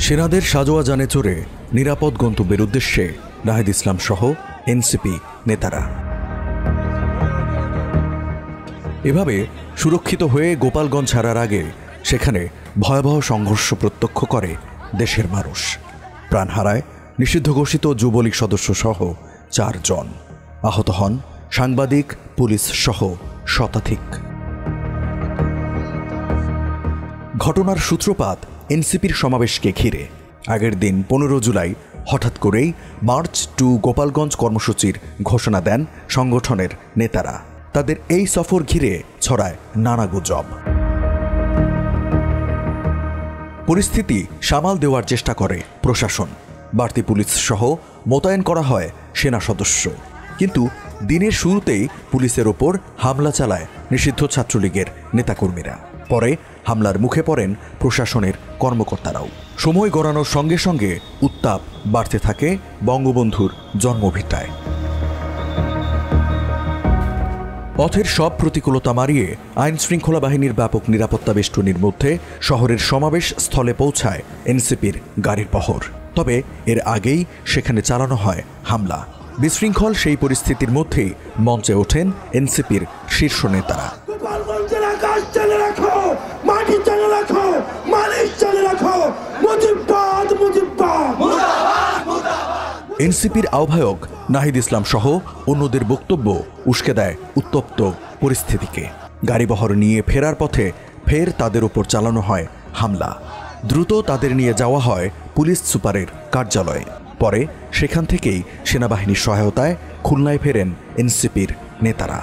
সেনাদের সাজোয়া যানে চড়ে নিরাপদ গন্তব্যের উদ্দেশ্যে নাহিদ ইসলাম সহ এনসিপি নেতারা এভাবে সুরক্ষিত হয়ে গোপালগঞ্জ ছাড়ার আগে সেখানে ভয়াবহ সংঘর্ষ প্রত্যক্ষ করে দেশের মানুষ। প্রাণ হারায় নিষিদ্ধ ঘোষিত যুবলীগ সদস্য সহ 4 জন, আহত হন সাংবাদিক, পুলিশ সহ শতাধিক। ঘটনার সূত্রপাত এনসিপির সমাবেশকে ঘিরে। আগের দিন 15 জুলাই হঠাৎ করেই মার্চ টু গোপালগঞ্জ কর্মসূচির ঘোষণা দেন সংগঠনের নেতারা। তাদের এই সফর ঘিরে ছড়ায় নানা গুজব। পরিস্থিতি সামাল দেওয়ার চেষ্টা করে প্রশাসন, বাড়তি পুলিশ সহ মোতায়েন করা হয় সেনা সদস্য। কিন্তু দিনের শুরুতেই পুলিশের ওপর হামলা চালায় নিষিদ্ধ ছাত্রলীগের নেতাকর্মীরা। পরে হামলার মুখে পড়েন প্রশাসনের কর্মকর্তারাও। সময় গড়ানোর সঙ্গে সঙ্গে উত্তাপ বাড়তে থাকে বঙ্গবন্ধুর জন্মভিটায়। পথের সব প্রতিকূলতা মারিয়ে আইন শৃঙ্খলা বাহিনীর ব্যাপক নিরাপত্তা বেষ্টনীর মধ্যে শহরের সমাবেশ স্থলে পৌঁছায় এনসিপির গাড়ির বহর। তবে এর আগেই সেখানে চালানো হয় হামলা। বিশৃঙ্খল সেই পরিস্থিতির মধ্যেই মঞ্চে ওঠেন এনসিপির শীর্ষ নেতারা। এনসিপির আহ্বায়ক নাহিদ ইসলাম সহ অন্যদের বক্তব্য উস্কে দেয় উত্তপ্ত পরিস্থিতিকে। গাড়িবহর নিয়ে ফেরার পথে ফের তাদের উপর চালানো হয় হামলা। দ্রুত তাদের নিয়ে যাওয়া হয় পুলিশ সুপারের কার্যালয়ে। পরে সেখান থেকেই সেনাবাহিনীর সহায়তায় খুলনায় ফেরেন এনসিপির নেতারা।